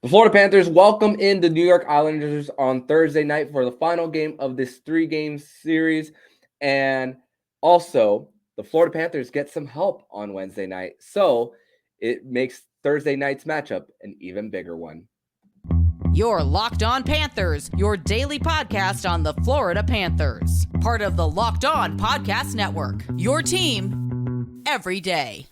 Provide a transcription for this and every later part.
The Florida Panthers welcome in the New York Islanders on Thursday night for the final game of this 3-game series. And also, the Florida Panthers get some help on Wednesday night. So it makes Thursday night's matchup an even bigger one. You're Locked On Panthers, your daily podcast on the Florida Panthers. Part of the Locked On Podcast Network, your team every day.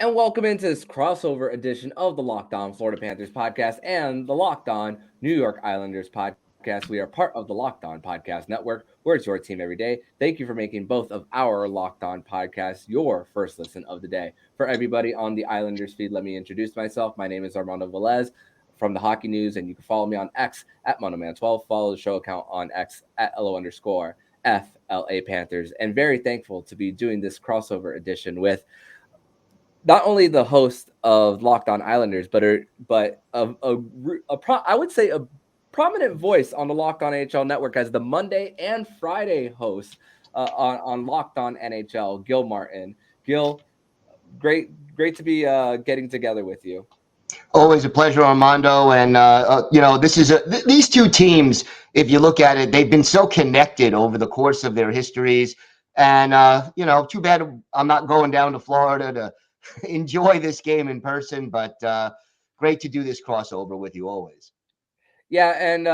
And welcome into this crossover edition of the Locked On Florida Panthers podcast and the Locked On New York Islanders podcast. We are part of the Locked On Podcast Network, where it's your team every day. Thank you for making both of our Locked On podcasts your first listen of the day. For everybody on the Islanders feed, let me introduce myself. My name is Armando Velez from the Hockey News, and you can follow me on X at MonoMan12. Follow the show account on X at LO_FLA Panthers. And very thankful to be doing this crossover edition with not only the host of Locked On Islanders, but I would say a prominent voice on the Locked On NHL network as the Monday and Friday host on Locked On NHL, Gil Martin. Gil, great to be getting together with you. Always a pleasure, Armando. And, this is these two teams, if you look at it, they've been so connected over the course of their histories. And, too bad I'm not going down to Florida to enjoy this game in person, but great to do this crossover with you always. Yeah, and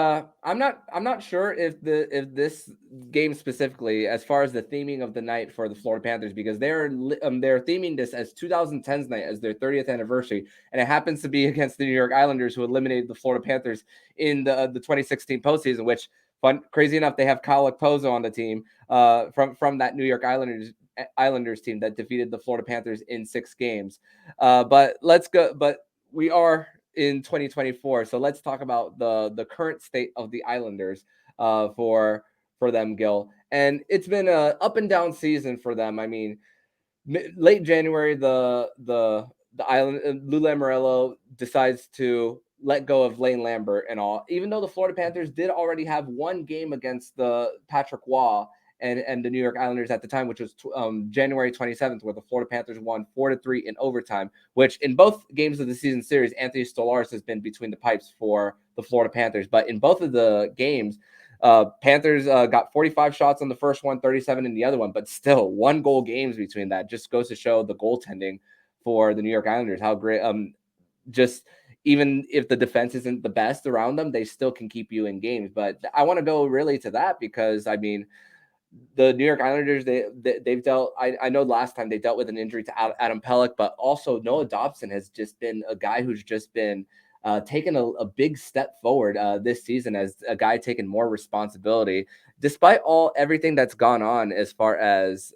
I'm not sure if this game specifically, as far as the theming of the night for the Florida Panthers, because they're theming this as 2010's night as their 30th anniversary, and it happens to be against the New York Islanders, who eliminated the Florida Panthers in the 2016 postseason. Which, crazy enough, they have Kyle Okposo on the team from that New York Islanders team that defeated the Florida Panthers in 6 games. But we are in 2024. So let's talk about the current state of the Islanders for them, Gil. And it's been a up and down season for them. I mean, late January, the island Lou Lamoriello decides to let go of Lane Lambert and all, even though the Florida Panthers did already have one game against the Patrick Waugh and the New York Islanders at the time, which was January 27th, where the Florida Panthers won 4-3 in overtime, which in both games of the season series, Anthony Stolarz has been between the pipes for the Florida Panthers. But in both of the games, Panthers got 45 shots on the first one, 37 in the other one, but still 1-goal games between that. Just goes to show the goaltending for the New York Islanders, how great, just even if the defense isn't the best around them, they still can keep you in games. But I want to go really to that because, I mean, the New York Islanders, they've dealt. I know last time they dealt with an injury to Adam Pelech, but also Noah Dobson has just been a guy who's just been taking a big step forward this season as a guy taking more responsibility, despite everything that's gone on as far as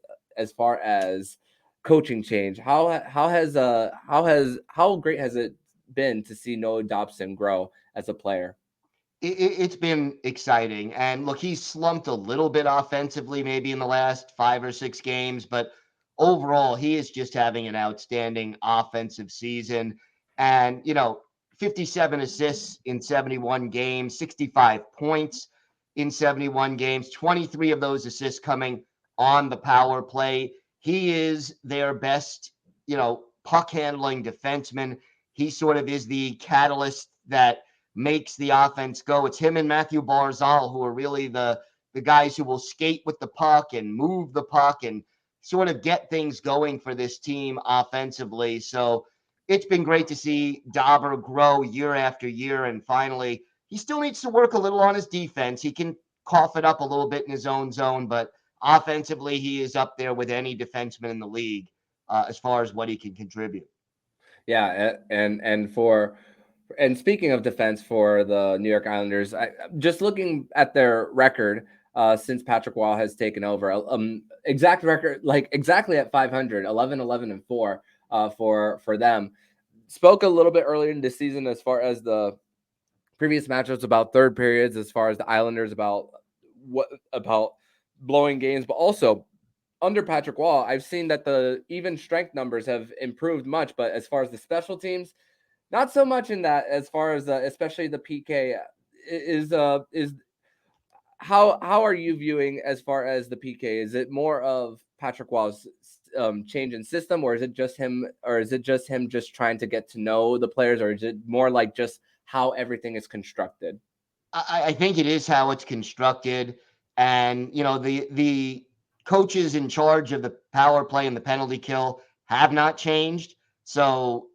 coaching change. How great has it been to see Noah Dobson grow as a player? It's been exciting. And look, he's slumped a little bit offensively, maybe in the last 5 or 6 games, but overall, he is just having an outstanding offensive season. And, 57 assists in 71 games, 65 points in 71 games, 23 of those assists coming on the power play. He is their best, puck handling defenseman. He sort of is the catalyst that makes the offense go. It's him and Matthew Barzal who are really the guys who will skate with the puck and move the puck and sort of get things going for this team offensively. So it's been great to see Dauber grow year after year. And finally, he still needs to work a little on his defense. He can cough it up a little bit in his own zone, but offensively, he is up there with any defenseman in the league as far as what he can contribute. Yeah, and speaking of defense for the New York Islanders, just looking at their record since Patrick Waugh has taken over, exact record, like exactly at 500, 11-11-4 for them. Spoke a little bit earlier in the season as far as the previous matchups about third periods, as far as the Islanders about blowing games, but also under Patrick Wall, I've seen that the even strength numbers have improved much, but as far as the special teams, not so much in that. As far as especially the PK is how are you viewing as far as the PK? Is it more of Patrick Wall's change in system, or is it just him, just trying to get to know the players, or is it more like just how everything is constructed? I think it is how it's constructed. And, the coaches in charge of the power play and the penalty kill have not changed. So,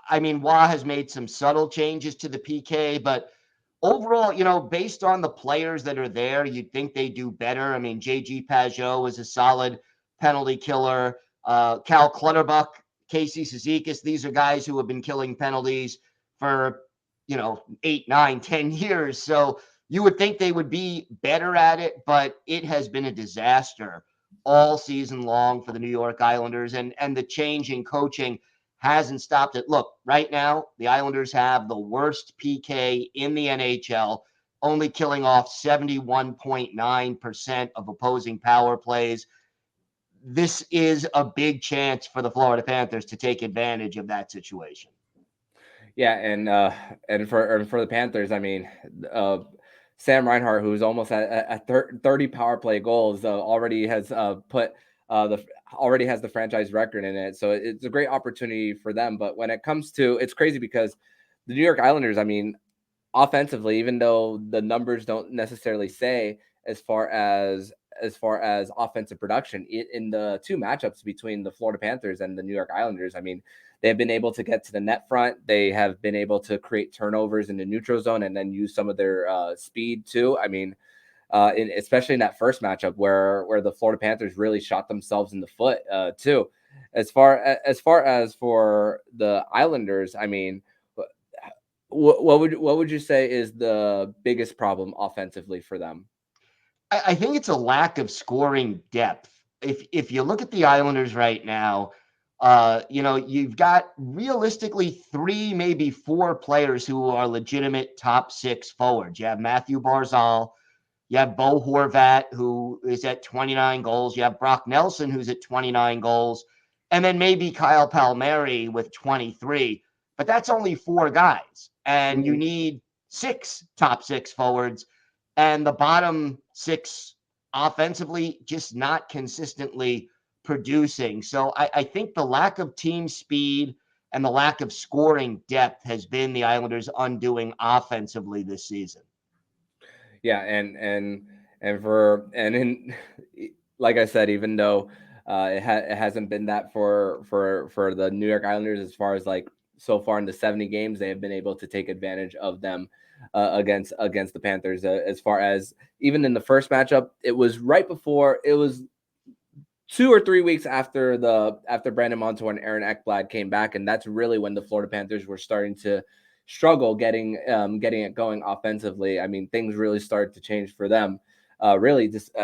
I mean, Wah has made some subtle changes to the PK, but overall, based on the players that are there, you'd think they do better. I mean, JG Pajot is a solid penalty killer. Cal Clutterbuck, Casey Cizikas, these are guys who have been killing penalties for 8, 9, 10 years. So you would think they would be better at it, but it has been a disaster all season long for the New York Islanders. And the change in coaching hasn't stopped it. Look, right now, the Islanders have the worst PK in the NHL, only killing off 71.9% of opposing power plays. This is a big chance for the Florida Panthers to take advantage of that situation. Yeah, and for the Panthers, I mean, Sam Reinhart, who's almost at 30 power play goals, already has already has the franchise record in it. So it's a great opportunity for them. But when it comes to, it's crazy because the New York Islanders, I mean, offensively, even though the numbers don't necessarily say as far as offensive production in the two matchups between the Florida Panthers and the New York Islanders, I mean, they've been able to get to the net front. They have been able to create turnovers in the neutral zone and then use some of their speed too. I mean, especially in that first matchup where the Florida Panthers really shot themselves in the foot too. As far as for the Islanders, I mean, what would you say is the biggest problem offensively for them? I think it's a lack of scoring depth. If you look at the Islanders right now, you've got realistically 3, maybe 4 players who are legitimate top 6 forwards. You have Matthew Barzal, you have Bo Horvat, who is at 29 goals, you have Brock Nelson, who's at 29 goals, and then maybe Kyle Palmieri with 23. But that's only 4 guys, and you need 6 top 6 forwards, and the bottom 6 offensively just not consistently producing. So I think the lack of team speed and the lack of scoring depth has been the Islanders' undoing offensively this season. Yeah, and in like I said, even though it hasn't been that for the New York Islanders as far as like so far in the 70 games, they have been able to take advantage of them against the Panthers. As far as even in the first matchup, it was right before, it was 2 or 3 weeks after Brandon Montour and Aaron Ekblad came back, and that's really when the Florida Panthers were starting to struggle getting it going offensively. I mean, things really started to change for them. Really, just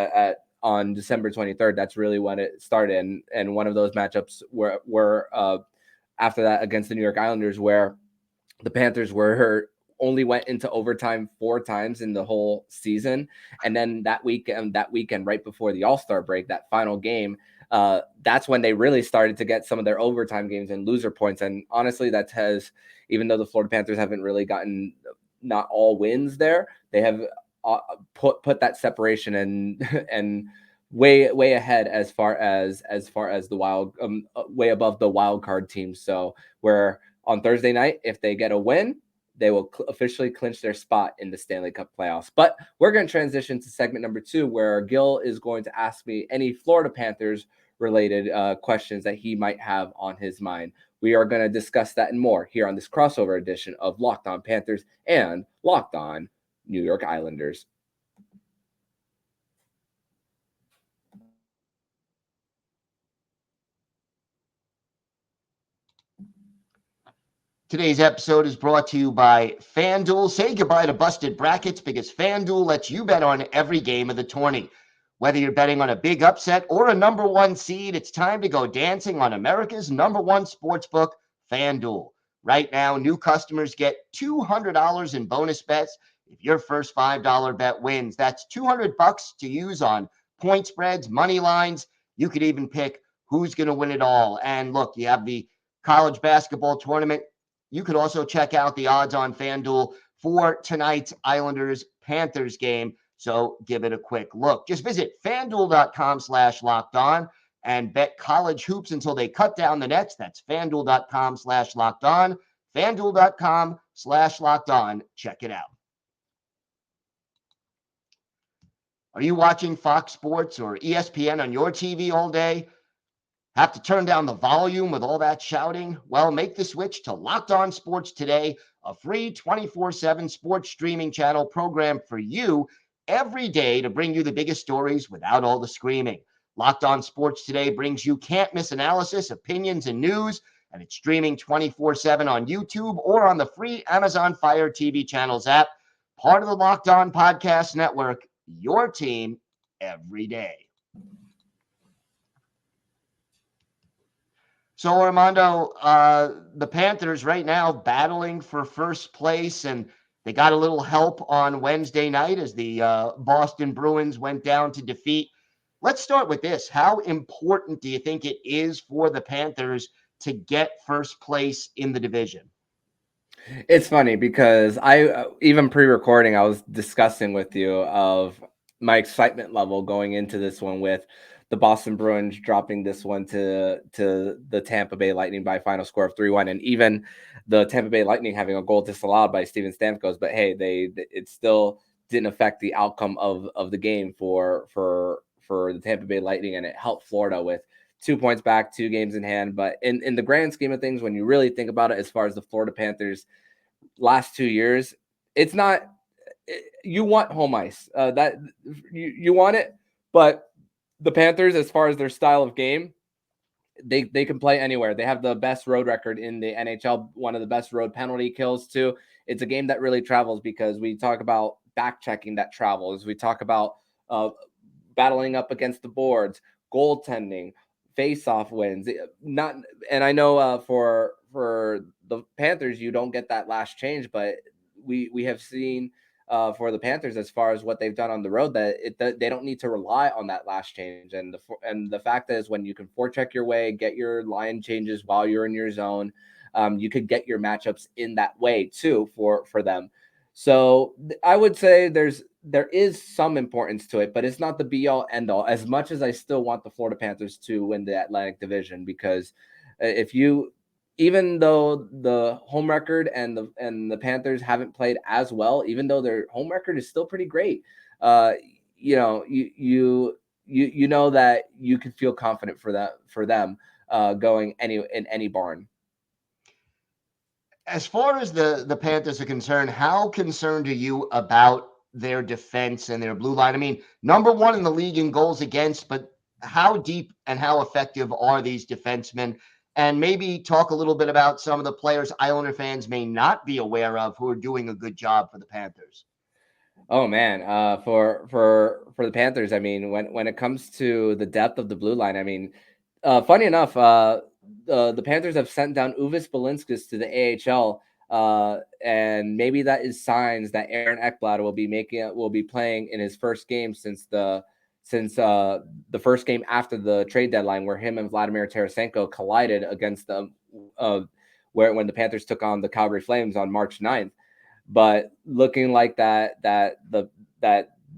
on December 23rd, that's really when it started. And one of those matchups were after that against the New York Islanders, where the Panthers only went into overtime 4 times in the whole season. And then that weekend right before the All-Star break, that final game, that's when they really started to get some of their overtime games and loser points. And honestly, even though the Florida Panthers haven't really gotten not all wins there, they have put that separation and way ahead as far as the wild, way above the wild card teams. So where on Thursday night, if they get a win, they will officially clinch their spot in the Stanley Cup playoffs. But we're going to transition to segment number 2, where Gil is going to ask me any Florida Panthers related questions that he might have on his mind. We are going to discuss that and more here on this crossover edition of Locked On Panthers and Locked On New York Islanders. Today's episode is brought to you by FanDuel. Say goodbye to busted brackets because FanDuel lets you bet on every game of the tourney. Whether you're betting on a big upset or a number 1 seed, it's time to go dancing on America's number 1 sportsbook, FanDuel. Right now, new customers get $200 in bonus bets if your first $5 bet wins. That's $200 to use on point spreads, money lines, You could even pick who's going to win it all. And look, you have the college basketball tournament. You could also check out the odds on FanDuel for tonight's Islanders-Panthers game. So give it a quick look. Just visit fanduel.com/locked-on and bet college hoops until they cut down the nets. That's fanduel.com/locked-on. FanDuel.com/locked-on. Check it out. Are you watching Fox Sports or ESPN on your TV all day? Have to turn down the volume with all that shouting? Well, make the switch to Locked On Sports Today, a free 24/7 sports streaming channel programmed for you every day to bring you the biggest stories without all the screaming. Locked On Sports Today brings you can't-miss analysis, opinions, and news, and it's streaming 24/7 on YouTube or on the free Amazon Fire TV channels app, part of the Locked On Podcast Network, your team every day. So, Armando, the Panthers right now battling for first place, and they got a little help on Wednesday night as the Boston Bruins went down to defeat. Let's start with this. How important do you think it is for the Panthers to get first place in the division? It's funny because I even pre-recording, I was discussing with you of my excitement level going into this one with the Boston Bruins dropping this one to the Tampa Bay Lightning by a final score of 3-1, and even the Tampa Bay Lightning having a goal disallowed by Steven Stamkos. But hey, it still didn't affect the outcome of the game for the Tampa Bay Lightning, and it helped Florida with 2 points back, 2 games in hand. But in the grand scheme of things, when you really think about it, as far as the Florida Panthers last 2 years, it's not, you want home ice, that you want it, but the Panthers, as far as their style of game, they can play anywhere. They have the best road record in the NHL, one of the best road penalty kills too. It's a game that really travels because we talk about back checking that travels. We talk about battling up against the boards, goaltending, face-off wins. Not, and I know for the Panthers, you don't get that last change, but we have seen for the Panthers, as far as what they've done on the road, that they don't need to rely on that last change. And the fact is, when you can forecheck your way, get your line changes while you're in your zone, you could get your matchups in that way too for them. So I would say there is some importance to it, but it's not the be all end all, as much as I still want the Florida Panthers to win the Atlantic Division, because even though the home record and the Panthers haven't played as well, even though their home record is still pretty great, you know that you can feel confident for them going in any barn. As far as the Panthers are concerned, how concerned are you about their defense and their blue line? I mean, number one in the league in goals against, but how deep and how effective are these defensemen? And maybe talk a little bit about some of the players Islander fans may not be aware of who are doing a good job for the Panthers. Oh man, for the Panthers, I mean, when it comes to the depth of the blue line, I mean, funny enough, the Panthers have sent down Uvis Balinskis to the AHL, and maybe that is signs that Aaron Ekblad will be playing in his first game since the first game after the trade deadline, where him and Vladimir Tarasenko collided against them, when the Panthers took on the Calgary Flames on March 9th. But looking like that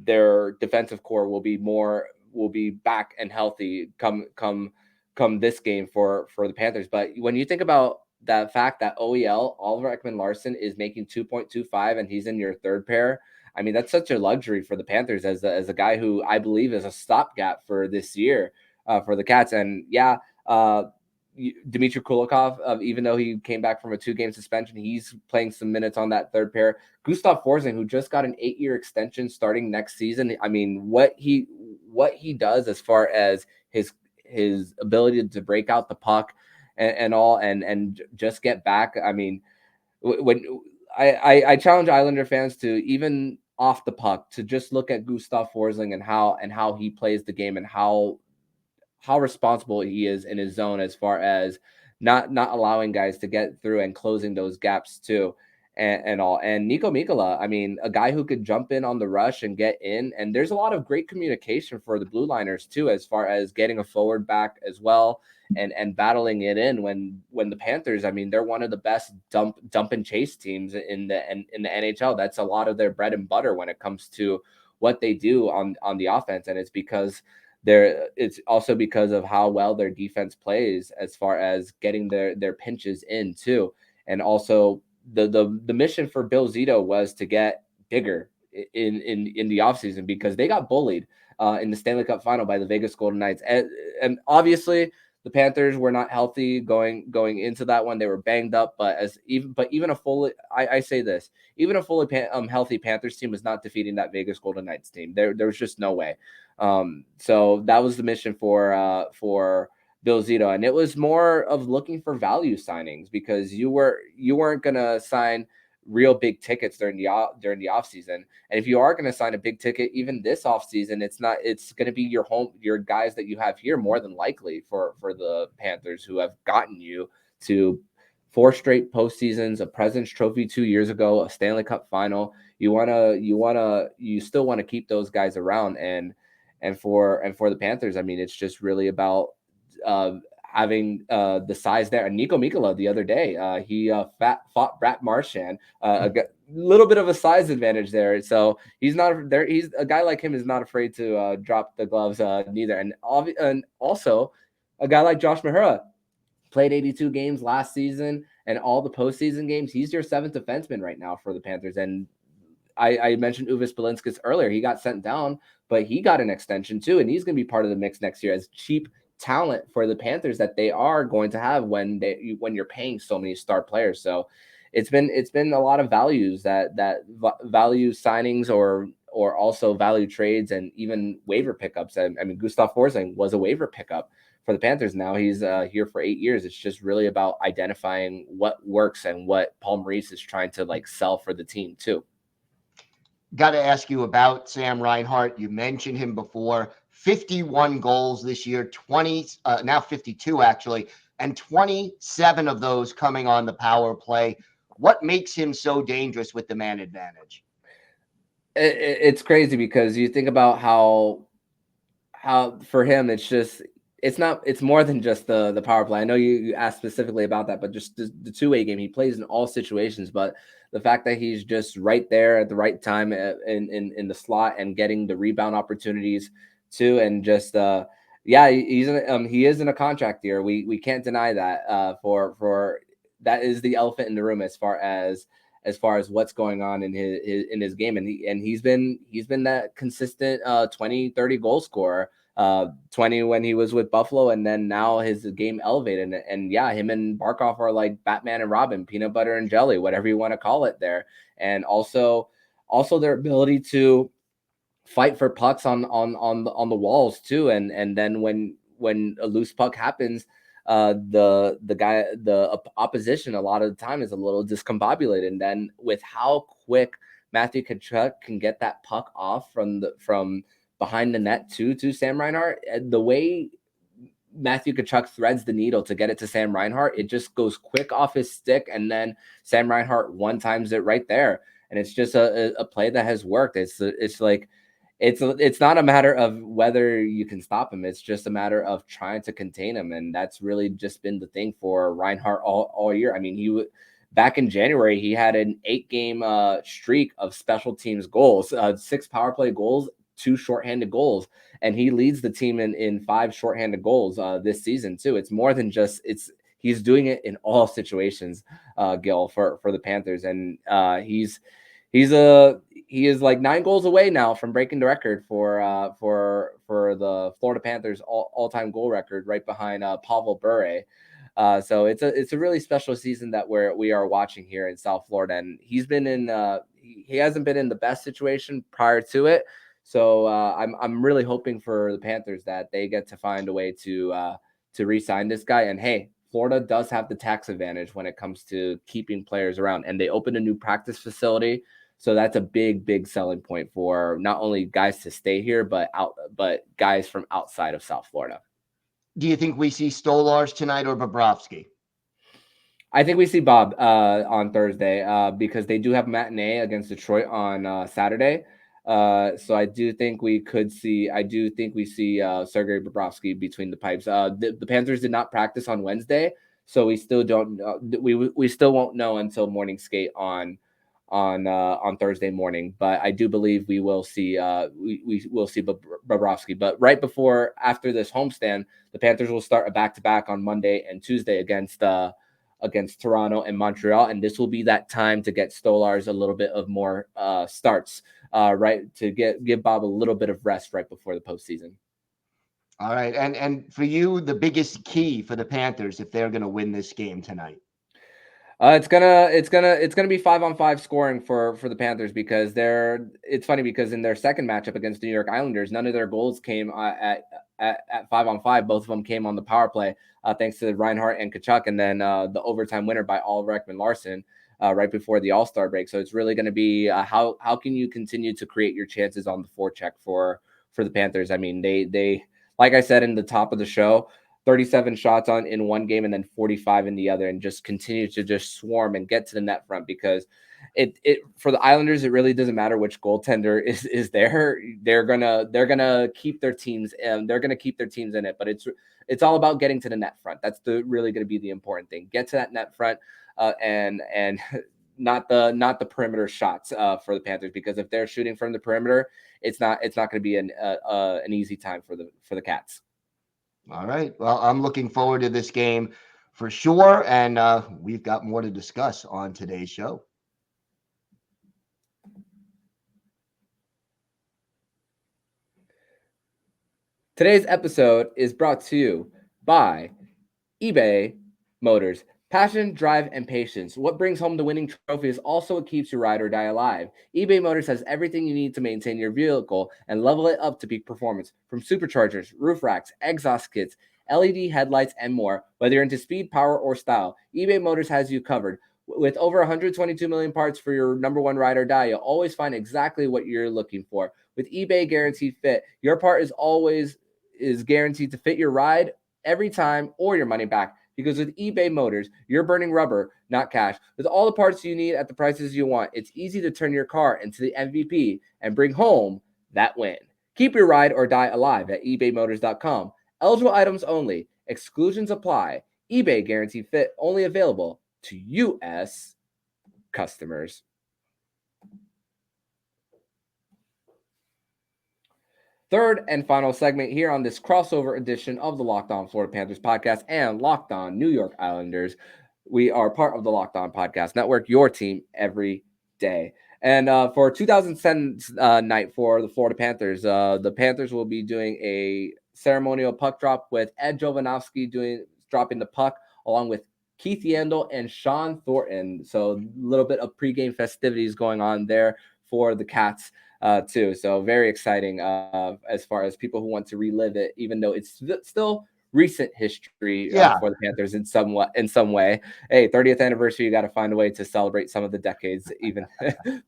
their defensive core will be back and healthy come this game for the Panthers. But when you think about the fact that OEL, Oliver Ekman-Larsson, is making 2.25 and he's in your third pair, I mean, that's such a luxury for the Panthers as a guy who I believe is a stopgap for this year for the Cats. And yeah, Dmitry Kulikov, even though he came back from a 2-game suspension, he's playing some minutes on that third pair. Gustav Forsling, who just got an 8-year extension starting next season. I mean, what he does as far as his ability to break out the puck and just get back. I mean, when I challenge Islander fans to, even off the puck, to just look at Gustav Forsling and how he plays the game and how responsible he is in his zone, as far as not allowing guys to get through and closing those gaps too. and all. And Nico Mikkola, I mean, a guy who could jump in on the rush and get in. And there's a lot of great communication for the blue liners too, as far as getting a forward back as well and battling it in when the Panthers, I mean, they're one of the best dump and chase teams in the NHL. That's a lot of their bread and butter when it comes to what they do on the offense. And it's because it's also because of how well their defense plays as far as getting their pinches in too. And also the mission for Bill Zito was to get bigger in the offseason, because they got bullied in the Stanley Cup final by the Vegas Golden Knights. And obviously the Panthers were not healthy going into that one. They were banged up, but even a fully, I say this, even a fully healthy Panthers team was not defeating that Vegas Golden Knights team. There was just no way. So that was the mission for Bill Zito, and it was more of looking for value signings, because you weren't gonna sign real big tickets during the off season. And if you are going to sign a big ticket, even this off season, it's going to be your guys that you have here more than likely for the Panthers, who have gotten you to 4 straight postseasons, a President's Trophy 2 years ago, a Stanley Cup final. You still want to keep those guys around. And for the Panthers, I mean, it's just really about having the size there. And Nico Mikkola the other day, he fought Brett Marchand, a little bit of a size advantage there. So he's not there. He's a guy like him is not afraid to drop the gloves neither. And also a guy like Josh Mahura played 82 games last season and all the postseason games. He's your 7th defenseman right now for the Panthers. And I mentioned Uvis Balinskis earlier. He got sent down, but he got an extension too, and he's going to be part of the mix next year as cheap talent for the Panthers that they are going to have when you're paying so many star players. So it's been a lot of values that value signings or also value trades and even waiver pickups. I mean, Gustav Forsling was a waiver pickup for the Panthers. Now he's here for 8 years. It's just really about identifying what works and what Paul Maurice is trying to sell for the team too. Got to ask you about Sam Reinhart. You mentioned him before. 51 goals this year, 20, now 52 actually, and 27 of those coming on the power play. What makes him so dangerous with the man advantage? It's crazy, because you think about how for him, it's more than just the power play. I know you asked specifically about that, but just the two-way game, he plays in all situations. But the fact that he's just right there at the right time in the slot and getting the rebound opportunities too, and just he is in a contract year. We can't deny that. For that is the elephant in the room as far as what's going on in his game, and he's been that consistent 20-30 goal scorer. 20 when he was with Buffalo, and then now his game elevated. And yeah, him and Barkov are like Batman and Robin, peanut butter and jelly, whatever you want to call it there. And also their ability to fight for pucks on the walls too. And then when a loose puck happens, the opposition a lot of the time is a little discombobulated. And then with how quick Matthew Tkachuk can get that puck off from behind the net to Sam Reinhart, the way Matthew Tkachuk threads the needle to get it to Sam Reinhart, it just goes quick off his stick, and then Sam Reinhart one times it right there, and it's just a play that has worked. It's not a matter of whether you can stop him. It's just a matter of trying to contain him, and that's really just been the thing for Reinhart all year. I mean, back in January, he had an 8-game streak of special teams goals, 6 power play goals, 2 shorthanded goals, and he leads the team in 5 shorthanded goals this season too. It's more than just he's doing it in all situations, Gil, for the Panthers, and he is like 9 goals away now from breaking the record for the Florida Panthers all-time goal record, right behind Pavel Bure. So it's a really special season that we are watching here in South Florida, and he hasn't been in the best situation prior to it. So I'm really hoping for the Panthers that they get to find a way to re-sign this guy. And hey, Florida does have the tax advantage when it comes to keeping players around, and they opened a new practice facility. So that's a big selling point for not only guys to stay here, but guys from outside of South Florida. Do you think we see Stolarz tonight or Bobrovsky? I think we see Bob on Thursday because they do have matinee against Detroit on Saturday. So I do think we could see. I do think we see Sergei Bobrovsky between the pipes. The Panthers did not practice on Wednesday, so we still don't know. We still won't know until morning skate on Thursday morning. But I do believe we will see we will see Bobrovsky. But right before after this homestand, the Panthers will start a back-to-back on Monday and Tuesday against Toronto and Montreal, and this will be that time to get Stolarz a little bit of more starts, right, to give Bob a little bit of rest right before the postseason. All right, and for you, the biggest key for the Panthers if they're going to win this game tonight. It's gonna be 5-on-5 scoring for the Panthers because it's funny because in their second matchup against the New York Islanders, none of their goals came at 5-on-5. Both of them came on the power play, thanks to Reinhart and Kachuk, and then the overtime winner by Ulrich and Larson right before the All-Star break. So it's really going to be how can you continue to create your chances on the forecheck for the Panthers. I mean, they like I said in the top of the show, 37 shots in one game and then 45 in the other, and just continue to just swarm and get to the net front because it for the Islanders, it really doesn't matter which goaltender is there. They're gonna keep their teams and they're gonna keep their teams in it. But it's all about getting to the net front. That's really gonna be the important thing. Get to that net front and not the perimeter shots for the Panthers, because if they're shooting from the perimeter, it's not gonna be an easy time for the Cats. All right. Well, I'm looking forward to this game for sure. And we've got more to discuss on today's show. Today's episode is brought to you by eBay Motors. Passion, drive, and patience. What brings home the winning trophy is also what keeps your ride or die alive. eBay Motors has everything you need to maintain your vehicle and level it up to peak performance. From superchargers, roof racks, exhaust kits, LED headlights, and more. Whether you're into speed, power, or style, eBay Motors has you covered. With over 122 million parts for your number one ride or die, you'll always find exactly what you're looking for. With eBay Guaranteed Fit, your part is guaranteed to fit your ride every time or your money back. Because with eBay Motors, you're burning rubber, not cash. With all the parts you need at the prices you want, it's easy to turn your car into the MVP and bring home that win. Keep your ride or die alive at ebaymotors.com. Eligible items only. Exclusions apply. eBay Guaranteed Fit only available to U.S. customers. Third and final segment here on this crossover edition of the Locked On Florida Panthers podcast and Locked On New York Islanders. We are part of the Locked On Podcast Network, your team every day. And for 2007 night for the Florida Panthers, the Panthers will be doing a ceremonial puck drop with Ed Jovanovski dropping the puck along with Keith Yandel and Sean Thornton. So a little bit of pregame festivities going on there for the Cats too. So very exciting as far as people who want to relive it, even though it's still recent history for the Panthers in some way. Hey, 30th anniversary, you got to find a way to celebrate some of the decades even.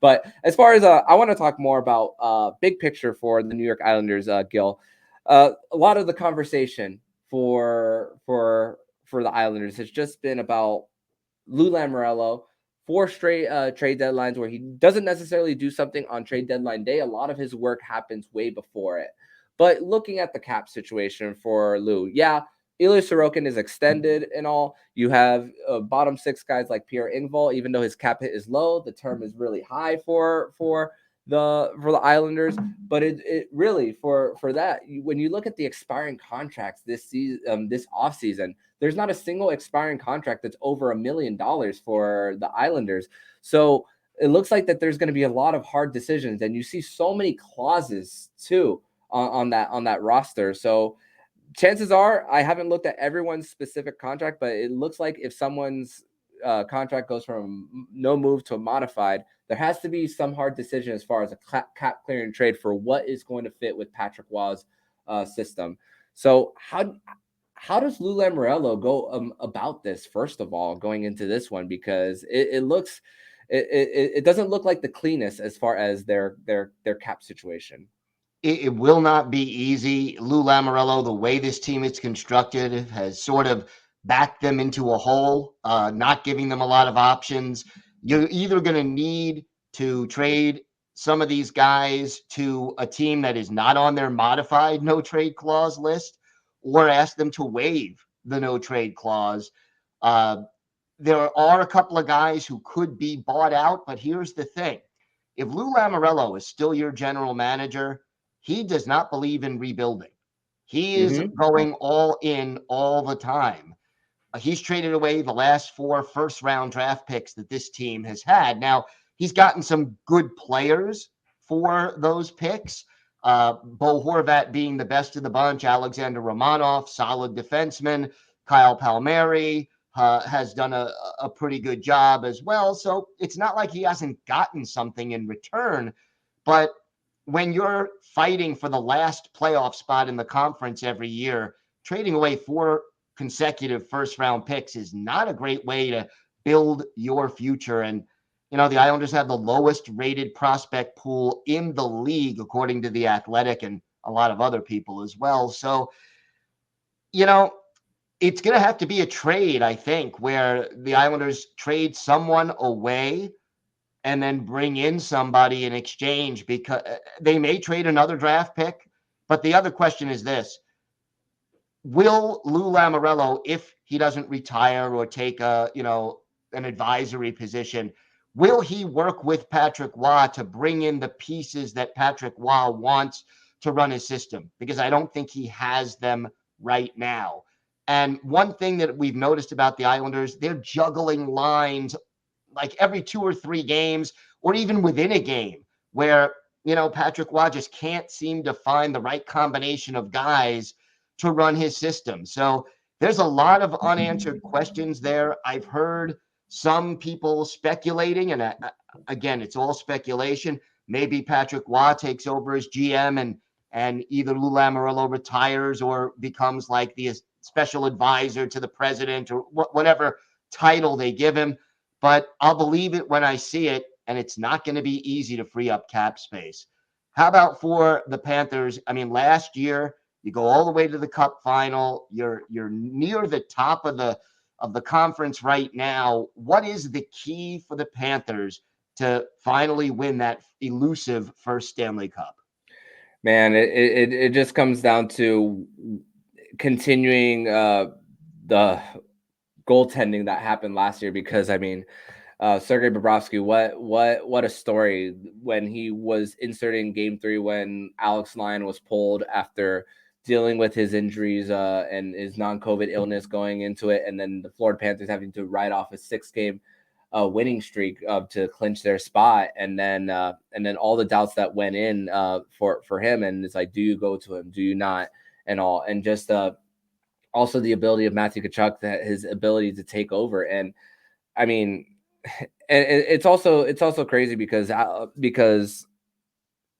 But as far as I want to talk more about big picture for the New York Islanders, Gil. A lot of the conversation for the Islanders has just been about Lou Lamoriello. 4 straight trade deadlines where he doesn't necessarily do something on trade deadline day. A lot of his work happens way before it. But looking at the cap situation for Lou, Ilya Sorokin is extended and all. You have bottom 6 guys like Pierre Engvall. Even though his cap hit is low, the term is really high for the Islanders. But it really for that, when you look at the expiring contracts this season, this offseason, there's not a single expiring contract that's over $1 million for the Islanders. So it looks like that there's going to be a lot of hard decisions, and you see so many clauses too on that roster. So chances are, I haven't looked at everyone's specific contract, but it looks like if someone's contract goes from no move to a modified, there has to be some hard decision as far as a cap clearing trade for what is going to fit with Patrick Waugh's system. So how does Lou Lamoriello go about this, first of all, going into this one? Because it doesn't look like the cleanest as far as their cap situation. It will not be easy. Lou Lamoriello, the way this team is constructed, has sort of back them into a hole, not giving them a lot of options. You're either going to need to trade some of these guys to a team that is not on their modified no trade clause list, or ask them to waive the no trade clause. There are a couple of guys who could be bought out, but here's the thing. If Lou Lamoriello is still your general manager, he does not believe in rebuilding. He is going all in all the time. He's traded away the last 4 first-round draft picks that this team has had. Now, he's gotten some good players for those picks. Bo Horvat being the best of the bunch, Alexander Romanov, solid defenseman, Kyle Palmieri has done a pretty good job as well. So it's not like he hasn't gotten something in return. But when you're fighting for the last playoff spot in the conference every year, trading away 4 consecutive first-round picks is not a great way to build your future. And the Islanders have the lowest rated prospect pool in the league, according to The Athletic and a lot of other people as well. So, it's going to have to be a trade, I think, where the Islanders trade someone away and then bring in somebody in exchange, because they may trade another draft pick. But the other question is this: will Lou Lamoriello, if he doesn't retire or take an advisory position, will he work with Patrick Roy to bring in the pieces that Patrick Roy wants to run his system? Because I don't think he has them right now. And one thing that we've noticed about the Islanders, they're juggling lines like every 2 or 3 games, or even within a game, where, Patrick Roy just can't seem to find the right combination of guys to run his system. So there's a lot of unanswered questions there. I've heard some people speculating, and again, it's all speculation. Maybe Patrick Roy takes over as GM and either Lou Lamoriello retires or becomes like the special advisor to the president, or whatever title they give him. But I'll believe it when I see it, and it's not going to be easy to free up cap space. How about for the Panthers? I mean, last year, you go all the way to the Cup final. You're near the top of the conference right now. What is the key for the Panthers to finally win that elusive first Stanley Cup? Man, it just comes down to continuing the goaltending that happened last year, because I mean, Sergei Bobrovsky, what a story when he was inserting Game 3 when Alex Lyon was pulled after dealing with his injuries and his non-COVID illness going into it, and then the Florida Panthers having to write off a 6-game winning streak to clinch their spot, and then all the doubts that went in for him, and it's like, do you go to him, do you not, and all, and just also the ability of Matthew Tkachuk, that his ability to take over. And I mean, and it's also crazy because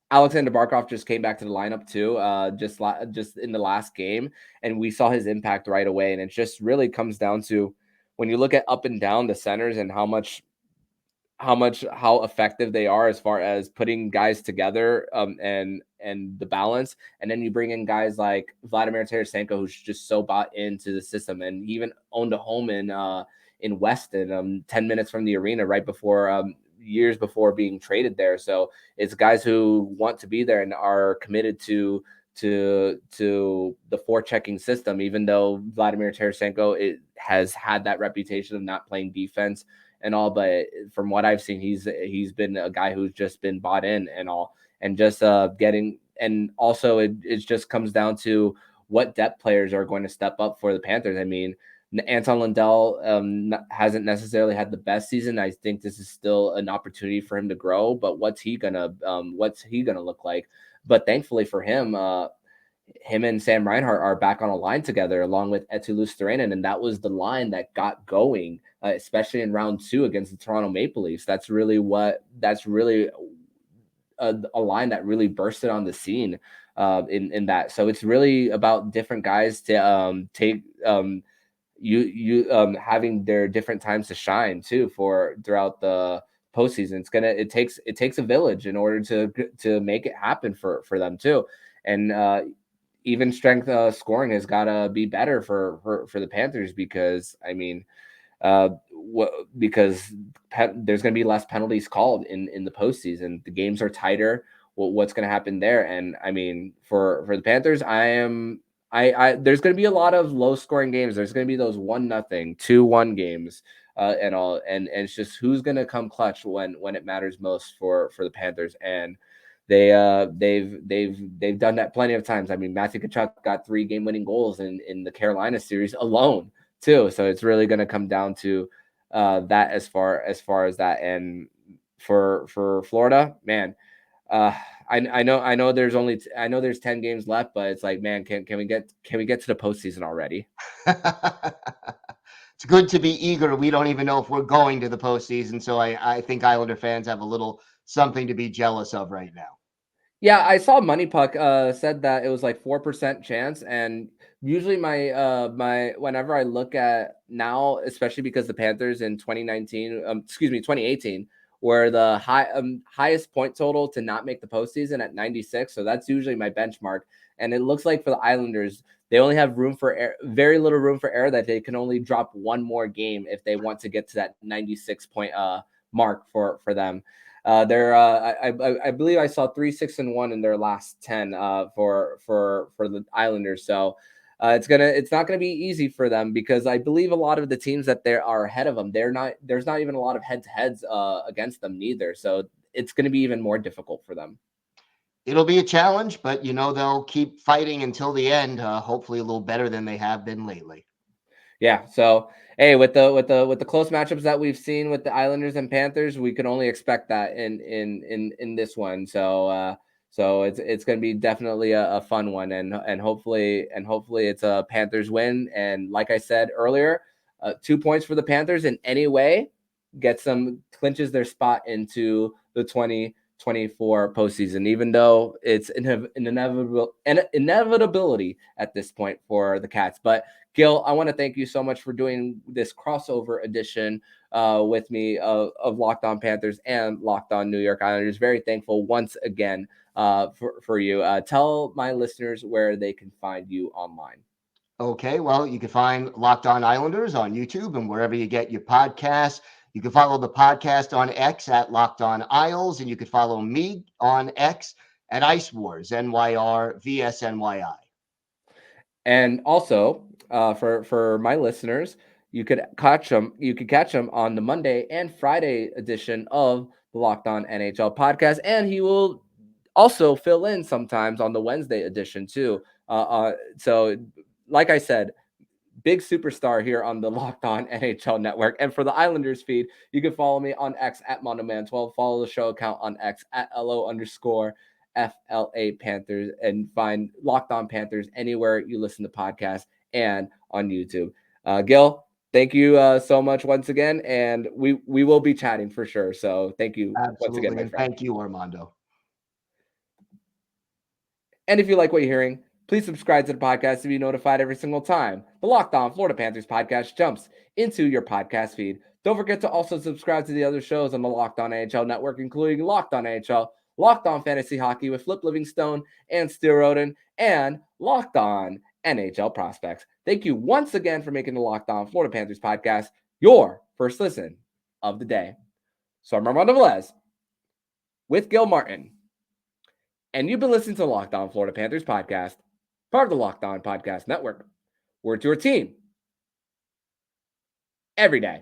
Alexander Barkov just came back to the lineup too, just in the last game, and we saw his impact right away. And it just really comes down to, when you look at up and down the centers and how effective they are as far as putting guys together, and the balance, and then you bring in guys like Vladimir Tarasenko, who's just so bought into the system, and he even owned a home in Weston, 10 minutes from the arena, right before years before being traded there. So it's guys who want to be there and are committed to the forechecking system, even though Vladimir Tarasenko has had that reputation of not playing defense and all. But from what I've seen, he's been a guy who's just been bought in and all, and just getting, and also it just comes down to what depth players are going to step up for the Panthers. I mean, Anton Lundell hasn't necessarily had the best season. I think this is still an opportunity for him to grow, but what's he gonna look like? But thankfully for him, him and Sam Reinhart are back on a line together, along with Eetu Luostarinen, and that was the line that got going, especially in round 2 against the Toronto Maple Leafs. That's really a line that really bursted on the scene in that. So it's really about different guys to take having their different times to shine too throughout the postseason. It takes a village in order to make it happen for them too. And even strength scoring has got to be better for the Panthers because I mean, because there's going to be less penalties called in the postseason. The games are tighter. What's going to happen there? And I mean, for the Panthers, there's going to be a lot of low scoring games. There's going to be those 1-0, 2-1 games, and all. And it's just who's going to come clutch when it matters most for the Panthers. And they've done that plenty of times. I mean, Matthew Tkachuk got 3 game-winning goals in the Carolina series alone too. So it's really going to come down to that as far as that. And for Florida, man, I know there's 10 games left, but it's like, man, can we get to the postseason already? It's good to be eager. We don't even know if we're going to the postseason, so I think Islander fans have a little something to be jealous of right now. Yeah, I saw Money Puck said that it was like 4% chance, and usually my whenever I look at now, especially because the Panthers in 2018, were the highest point total to not make the postseason at 96, so that's usually my benchmark. And it looks like for the Islanders, they only have very little room for error, that they can only drop one more game if they want to get to that 96 point mark for them. I believe I saw 3-6-1 in their last 10 for the Islanders. So it's not gonna be easy for them, because I believe a lot of the teams that there are ahead of them, there's not even a lot of head-to-heads against them neither. So it's gonna be even more difficult for them. It'll be a challenge, but they'll keep fighting until the end. Hopefully, a little better than they have been lately. Yeah. So hey, with the close matchups that we've seen with the Islanders and Panthers, we can only expect that in this one. So it's going to be definitely a fun one, and hopefully it's a Panthers win. And like I said earlier, 2 points for the Panthers in any way clinches their spot into the 2024 postseason, even though it's an inevitability at this point for the Cats. But Gil, I want to thank you so much for doing this crossover edition with me of Locked On Panthers and Locked On New York Islanders. Very thankful once again for you. Tell my listeners where they can find you online. Okay, well, you can find Locked On Islanders on YouTube and wherever you get your podcasts. You can follow the podcast on X at Locked On Isles, and you can follow me on X at Ice Wars, NYR VSNYI. And also, for my listeners, you could catch them on the Monday and Friday edition of the Locked On NHL podcast, and he will also fill in sometimes on the Wednesday edition too. So, like I said, big superstar here on the Locked On NHL Network. And for the Islanders feed, you can follow me on X at MondoMan12. Follow the show account on X at LO_FLA Panthers, and find Locked On Panthers anywhere you listen to podcasts and on YouTube. Gil, thank you so much once again, and we will be chatting for sure. So thank you once again, my friend. Thank you, Armando. And if you like what you're hearing, please subscribe to the podcast to be notified every single time the Locked On Florida Panthers podcast jumps into your podcast feed. Don't forget to also subscribe to the other shows on the Locked On NHL Network, including Locked On NHL, Locked On Fantasy Hockey with Flip Livingstone and Steel Roden, and Locked On NHL Prospects. Thank you once again for making the Locked On Florida Panthers podcast your first listen of the day. So I'm Armando Velez with Gil Martin, and you've been listening to the Locked On Florida Panthers podcast, part of the Locked On Podcast Network. We're your team every day.